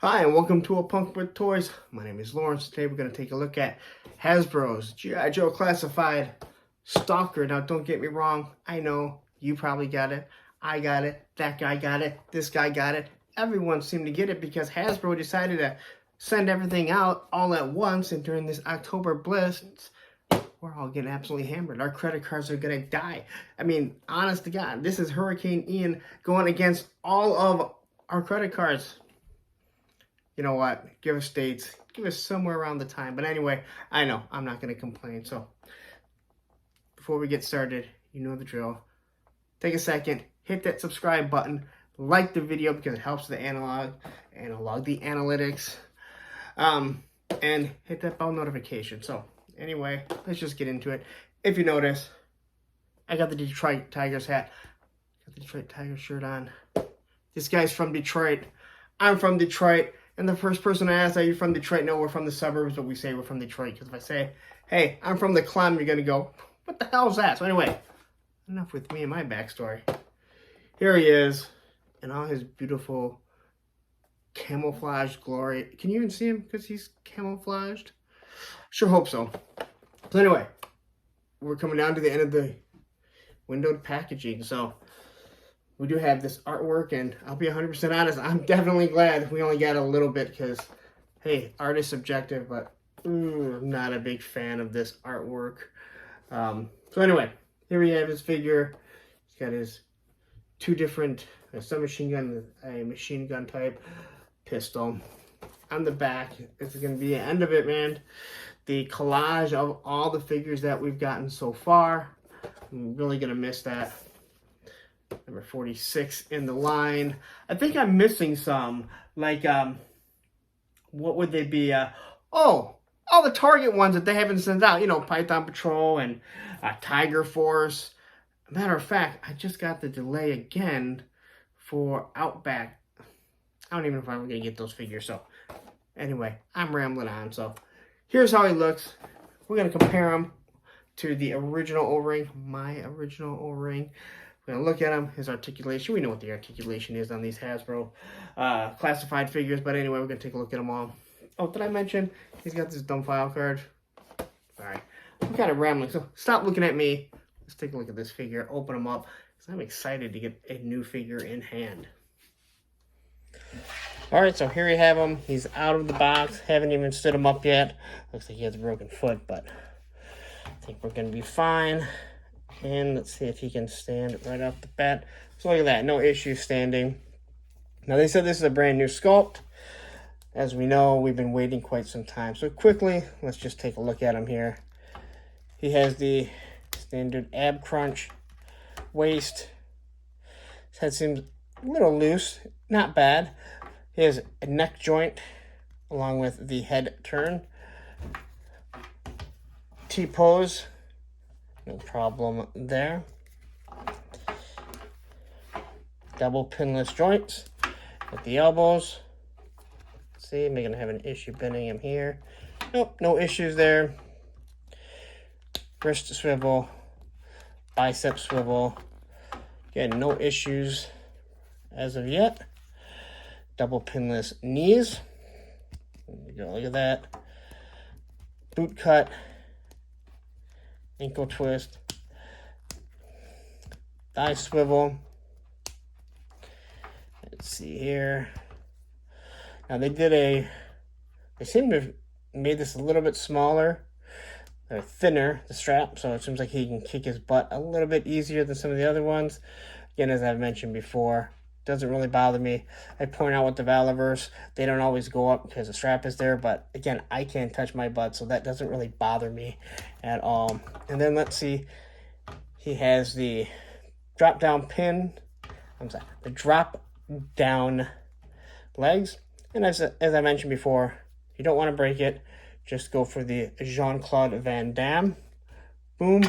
Hi, and welcome to A Punk with Toys. My name is Lawrence. Today we're going to take a look at Hasbro's GI Joe Classified Stalker. Now, don't get me wrong. I know you probably got it. I got it. That guy got it. This guy got it. Everyone seemed to get it because Hasbro decided to send everything out all at once. And during this October blitz, we're all getting absolutely hammered. Our credit cards are going to die. I mean, honest to God, this is Hurricane Ian going against all of our credit cards. You know what? Give us dates. Give us somewhere around the time. But anyway, I know I'm not going to complain. So before we get started, you know the drill. Take a second, hit that subscribe button, like the video because it helps the the analytics, and hit that bell notification. So anyway, let's just get into it. If you notice, I got the Detroit Tigers hat. Got the Detroit Tigers shirt on. This guy's from Detroit. I'm from Detroit. And the first person I ask, are you from Detroit? No, we're from the suburbs, but we say we're from Detroit. Because if I say, hey, I'm from the Clem, you're going to go, what the hell is that? So anyway, enough with me and my backstory. Here he is in all his beautiful camouflage glory. Can you even see him because he's camouflaged? Sure hope so. So anyway, we're coming down to the end of the windowed packaging. So we do have this artwork, and I'll be 100% honest, I'm definitely glad we only got a little bit because, hey, art is subjective, but I'm not a big fan of this artwork. So anyway, here we have his figure. He's got his two different submachine gun, a machine gun type pistol. On the back, it's going to be the end of it, man. The collage of all the figures that we've gotten so far. I'm really going to miss that. Number 46 in the line. I think I'm missing some. Like, what would they be? All the Target ones that they haven't sent out. You know, Python Patrol and Tiger Force. Matter of fact, I just got the delay again for Outback. I don't even know if I'm going to get those figures. So, anyway, I'm rambling on. So, here's how he looks. We're going to compare him to the original O-ring. My original O-ring. We're going to look at him, his articulation. We know what the articulation is on these Hasbro classified figures. But anyway, we're going to take a look at them all. Oh, did I mention he's got this dumb file card? Sorry. I'm kind of rambling. So stop looking at me. Let's take a look at this figure. Open him up. Because I'm excited to get a new figure in hand. All right, so here you have him. He's out of the box. Haven't even stood him up yet. Looks like he has a broken foot, but I think we're going to be fine. And let's see if he can stand right off the bat. So look at that, no issue standing. Now they said this is a brand new sculpt. As we know, we've been waiting quite some time. So quickly, let's just take a look at him here. He has the standard ab crunch waist. His head seems a little loose, not bad. He has a neck joint along with the head turn. T-pose. No problem there. Double pinless joints at the elbows. Let's see, am I going to have an issue bending him here? Nope, no issues there. Wrist swivel, bicep swivel. Again, no issues as of yet. Double pinless knees. There you go, look at that. Boot cut. Ankle twist, thigh swivel. Let's see here. Now they seem to have made this a little bit smaller. They're thinner, the strap, so it seems like he can kick his butt a little bit easier than some of the other ones. Again, as I've mentioned before, doesn't really bother me. I point out with the Valorverse, they don't always go up because the strap is there, but again, I can't touch my butt, so that doesn't really bother me at all. And then let's see, he has the drop down the drop down legs. And as I mentioned before, if you don't want to break it, just go for the Jean-Claude Van Damme. Boom,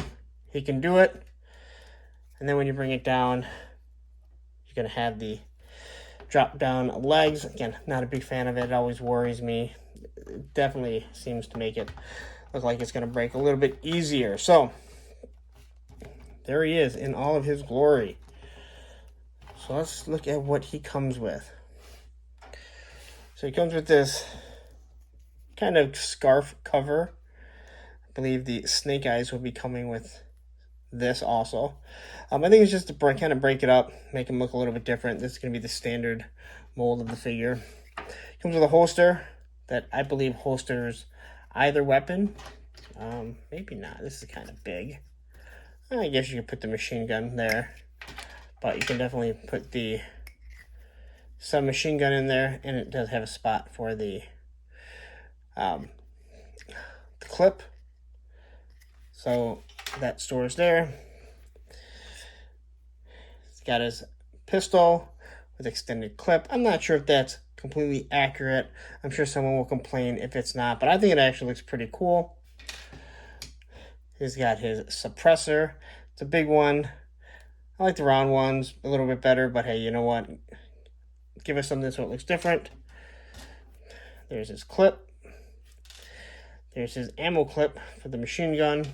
he can do it. And then when you bring it down, you're going to have the drop down legs. Again, not a big fan of it. It always worries me. It definitely seems to make it look like it's going to break a little bit easier. So there he is in all of his glory. So let's look at what he comes with. So he comes with this kind of scarf cover. I believe the snake eyes will be coming with this also. I think it's just to kind of break it up, make him look a little bit different. This is going to be the standard mold of the figure. Comes with a holster that I believe holsters either weapon. Maybe not. This is kind of big. I guess you could put the machine gun there, but you can definitely put the submachine gun in there, and it does have a spot for the clip. So that stores there. He's got his pistol with extended clip. I'm not sure if that's completely accurate. I'm sure someone will complain if it's not, but I think it actually looks pretty cool. He's got his suppressor. It's a big one. I like the round ones a little bit better, but hey, you know what? Give us something so it looks different. There's his clip. There's his ammo clip for the machine gun.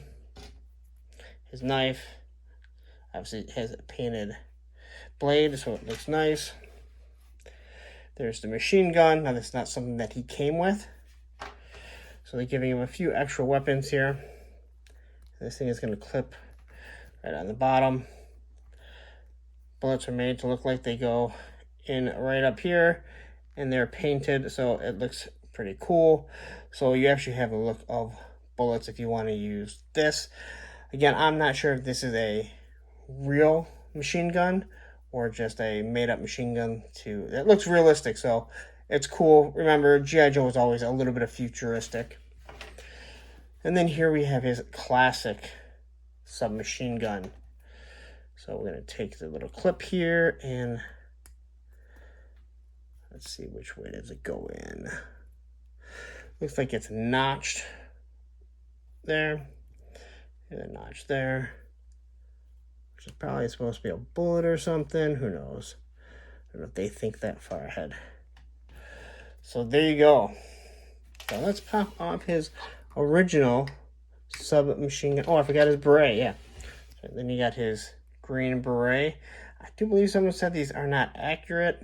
His knife. Obviously it has a painted blade, so it looks nice. There's the machine gun. Now that's not something that he came with, so they're giving him a few extra weapons here. This thing is going to clip right on the bottom. Bullets are made to look like they go in right up here, and they're painted, so it looks pretty cool. So you actually have a look of bullets if you want to use this. Again, I'm not sure if this is a real machine gun or just a made-up machine gun that looks realistic, so it's cool. Remember, GI Joe is always a little bit of futuristic. And then here we have his classic submachine gun. So we're going to take the little clip here and let's see, which way does it go in? Looks like it's notched there, and a notch there, which is probably supposed to be a bullet or something. Who knows? I don't know if they think that far ahead. So there you go. So let's pop off his original submachine gun. Oh, I forgot his beret. Yeah. So then you got his green beret. I do believe someone said these are not accurate.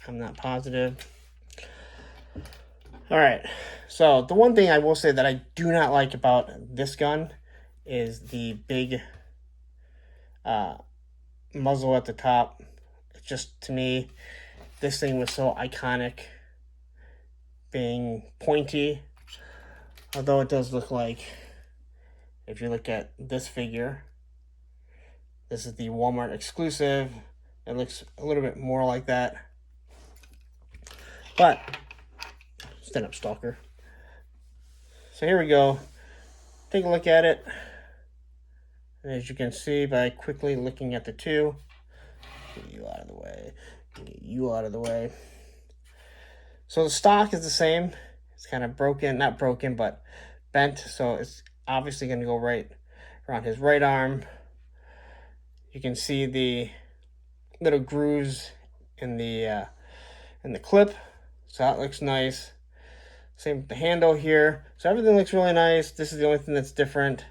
I'm not positive. All right. So the one thing I will say that I do not like about this gun is the big muzzle at the top. It's just, to me, this thing was so iconic being pointy. Although it does look like, if you look at this figure, this is the Walmart exclusive. It looks a little bit more like that. But, stand up Stalker. So here we go. Take a look at it. And as you can see by quickly looking at the two, get you out of the way. Get you out of the way. So the stock is the same. It's kind of broken, not broken, but bent. So it's obviously going to go right around his right arm. You can see the little grooves in the clip. So that looks nice. Same with the handle here. So everything looks really nice. This is the only thing that's different.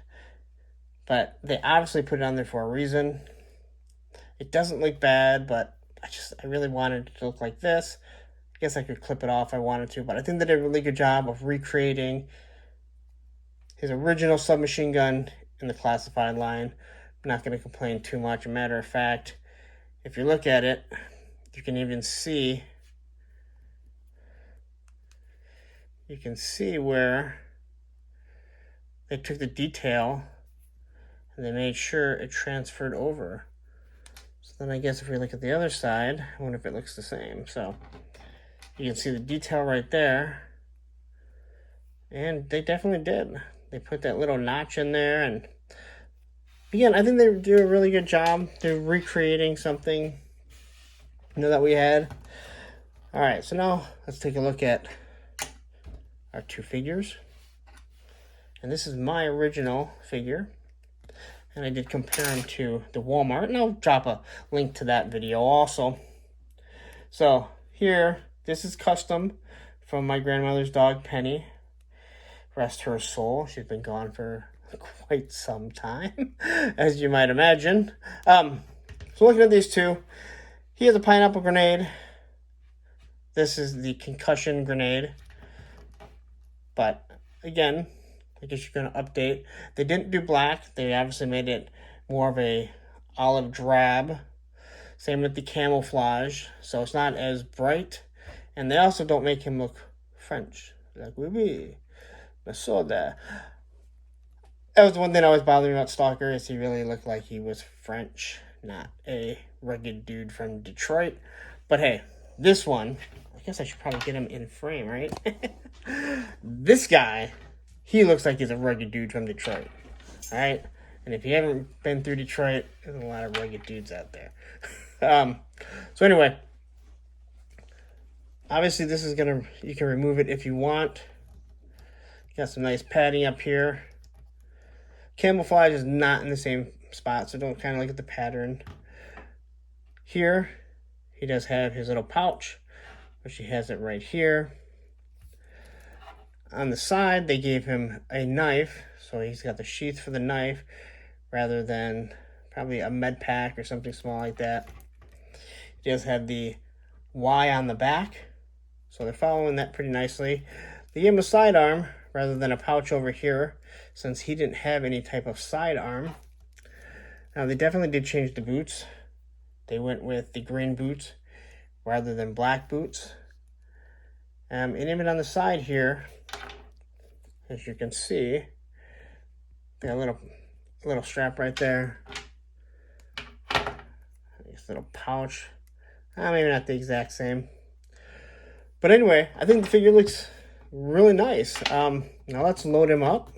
But they obviously put it on there for a reason. It doesn't look bad, but I really wanted it to look like this. I guess I could clip it off if I wanted to, but I think they did a really good job of recreating his original submachine gun in the classified line. I'm not going to complain too much. As a matter of fact, if you look at it, you can even see, where they took the detail and they made sure it transferred over. So then I guess if we look at the other side, I wonder if it looks the same. So you can see the detail right there. And they definitely did. They put that little notch in there. And again, I think they do a really good job. They're recreating something that we had. All right, so now let's take a look at our two figures. And this is my original figure. And I did compare them to the Walmart. And I'll drop a link to that video also. So here, this is custom from my grandmother's dog, Penny. Rest her soul. She's been gone for quite some time, as you might imagine. So looking at these two, he has a pineapple grenade. This is the concussion grenade. But again, I guess you're going to update. They didn't do black. They obviously made it more of a olive drab. Same with the camouflage. So it's not as bright. And they also don't make him look French. Like, oui, I saw that. That was the one thing that always bothered me about Stalker, is he really looked like he was French, not a rugged dude from Detroit. But hey, this one, I guess I should probably get him in frame, right? This guy, he looks like he's a rugged dude from Detroit. All right? And if you haven't been through Detroit, there's a lot of rugged dudes out there. So anyway, obviously this is gonna, you can remove it if you want. Got some nice padding up here. Camouflage is not in the same spot, so don't kind of look at the pattern. Here, he does have his little pouch, which he has it right here. On the side, they gave him a knife, so he's got the sheath for the knife, rather than probably a med pack or something small like that. He does have the Y on the back, so they're following that pretty nicely. They gave him a sidearm rather than a pouch over here, since he didn't have any type of sidearm. Now, they definitely did change the boots. They went with the green boots rather than black boots. And even on the side here, as you can see, they got a little strap right there. This little pouch. Maybe not the exact same. But anyway, I think the figure looks really nice. Now let's load him up.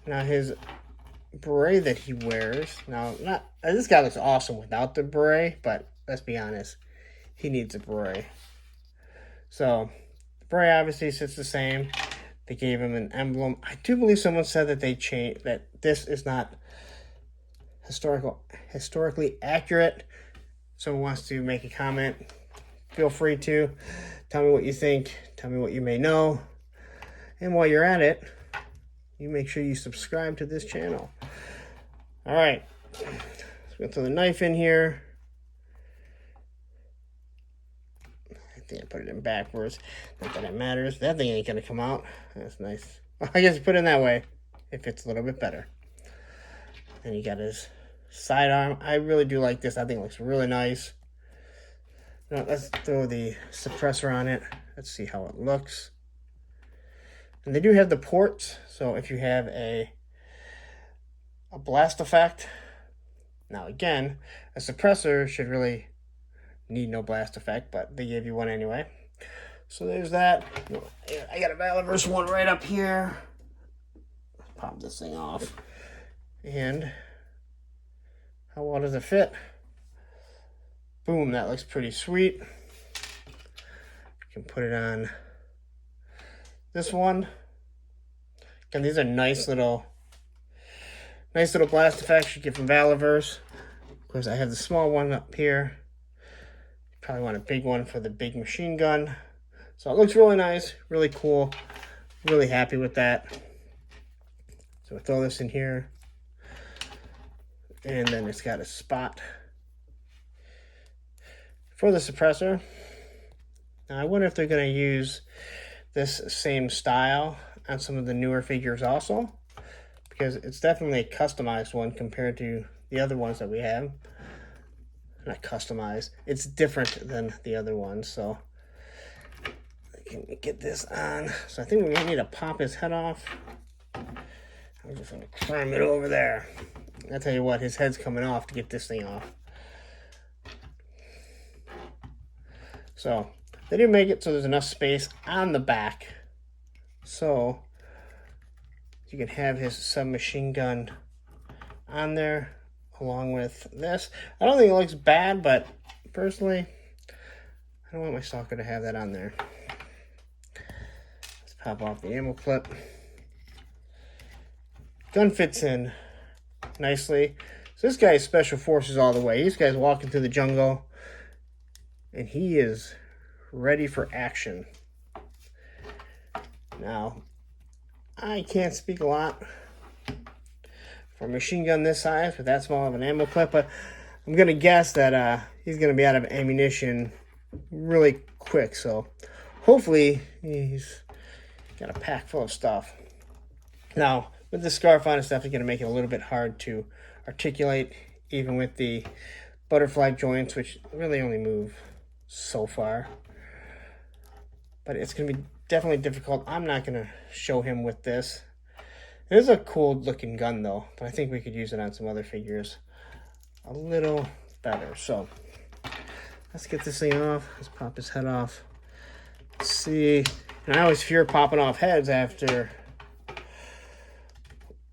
Now his beret that he wears. Now, this guy looks awesome without the beret, but let's be honest, he needs a beret. So, the beret obviously sits the same. They gave him an emblem. I do believe someone said that they changed, that this is not historically accurate. Someone wants to make a comment, feel free to. Tell me what you think. Tell me what you may know. And while you're at it, you make sure you subscribe to this channel. All right. Let's go throw the knife in here. I think I put it in backwards. Not that it matters. That thing ain't going to come out. That's nice. Well, I guess put it in that way. It fits a little bit better. And he got his sidearm. I really do like this. I think it looks really nice. Now, let's throw the suppressor on it. Let's see how it looks. And they do have the ports, so if you have a blast effect, now again, a suppressor should really need no blast effect, but they gave you one anyway. So there's that. I got a Valorverse one right up here. Pop this thing off. And how well does it fit? Boom, that looks pretty sweet. You can put it on this one. Again, these are nice little blast effects you get from Valorverse. Of course, I have the small one up here. You probably want a big one for the big machine gun. So it looks really nice, really cool. Really happy with that. So we'll throw this in here. And then it's got a spot for the suppressor. Now, I wonder if they're going to use this same style on some of the newer figures also, because it's definitely a customized one compared to the other ones that we have. Not customized, it's different than the other ones. So I can get this on. So I think we might need to pop his head off. I'm just going to climb it over there. I'll tell you what, his head's coming off to get this thing off. So they didn't make it so there's enough space on the back so you can have his submachine gun on there along with this. I don't think it looks bad, but personally, I don't want my Stalker to have that on there. Let's pop off the ammo clip. Gun fits in nicely. So this guy is Special Forces all the way. This guy's walking through the jungle, and he is ready for action. Now, I can't speak a lot for a machine gun this size with that small of an ammo clip, but I'm going to guess that he's going to be out of ammunition really quick. So hopefully he's got a pack full of stuff. Now, with the scarf on, it's definitely going to make it a little bit hard to articulate, even with the butterfly joints, which really only move so far. But it's going to be definitely difficult. I'm not going to show him with this. It is a cool looking gun though, but I think we could use it on some other figures a little better. So let's get this thing off. Let's pop his head off. Let's see. And I always fear popping off heads after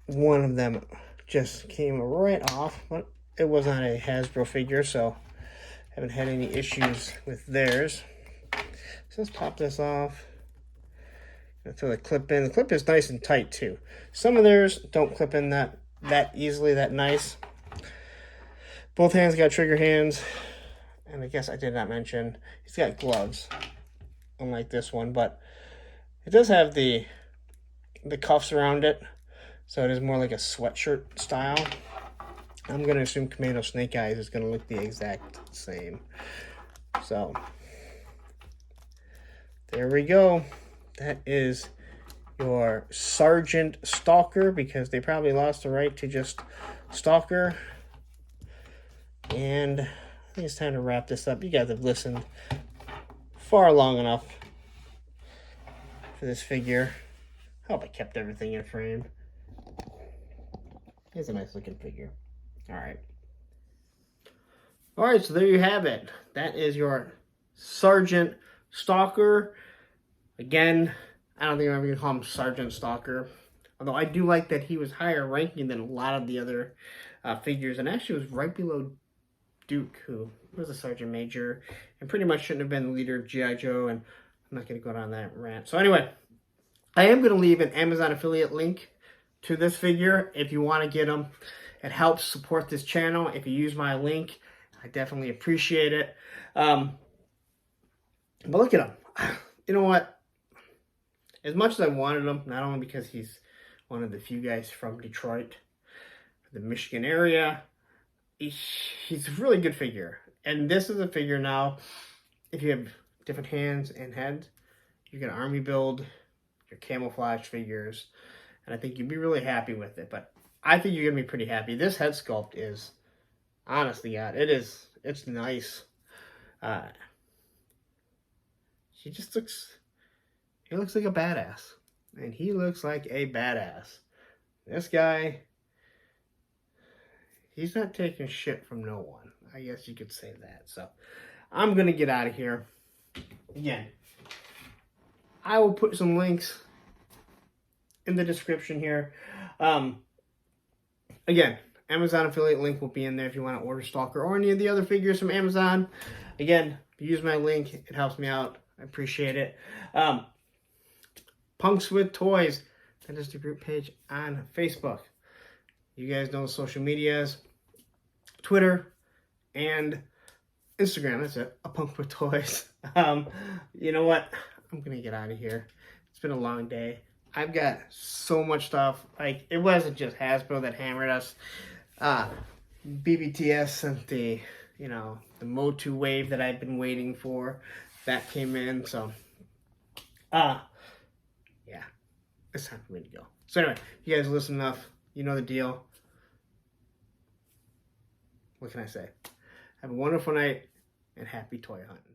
one of them just came right off. But it was not a Hasbro figure, so I haven't had any issues with theirs. So let's pop this off. Throw the clip in. The clip is nice and tight too. Some of theirs don't clip in that easily, that nice. Both hands got trigger hands. And I guess I did not mention, he's got gloves. Unlike this one, but it does have the cuffs around it. So it is more like a sweatshirt style. I'm going to assume Commando Snake Eyes is going to look the exact same. So there we go. That is your Sgt Stalker, because they probably lost the right to just Stalker. And I think it's time to wrap this up. You guys have listened far long enough for this figure. I hope I kept everything in frame. It's a nice looking figure. Alright, so there you have it. That is your Sgt Stalker. Again, I don't think I'm ever going to call him Sgt Stalker. Although I do like that he was higher ranking than a lot of the other figures. And actually was right below Duke, who was a Sergeant Major. And pretty much shouldn't have been the leader of GI Joe. And I'm not going to go down that rant. So anyway, I am going to leave an Amazon affiliate link to this figure if you want to get them. It helps support this channel. If you use my link, I definitely appreciate it. But look at him. You know what? As much as I wanted him, not only because he's one of the few guys from Detroit, the Michigan area, he's a really good figure. And this is a figure now, if you have different hands and heads, you can army build your camouflage figures. And I think you'd be really happy with it. But I think you're going to be pretty happy. This head sculpt is, honestly, God, it's nice. He just looks... He looks like a badass. And he looks like a badass. This guy, he's not taking shit from no one. I guess you could say that. So, I'm going to get out of here. Again, I will put some links in the description here. Again, Amazon affiliate link will be in there if you want to order Stalker or any of the other figures from Amazon. Again, use my link. It helps me out. I appreciate it. Punks with Toys. That is the group page on Facebook. You guys know social medias. Twitter and Instagram. That's it. A Punk with Toys. You know what? I'm going to get out of here. It's been a long day. I've got so much stuff. Like, it wasn't just Hasbro that hammered us. BBTS sent the Motu wave that I've been waiting for. That came in, so yeah, it's time for me to go. So anyway, you guys listen enough. You know the deal. What can I say? Have a wonderful night and happy toy hunting.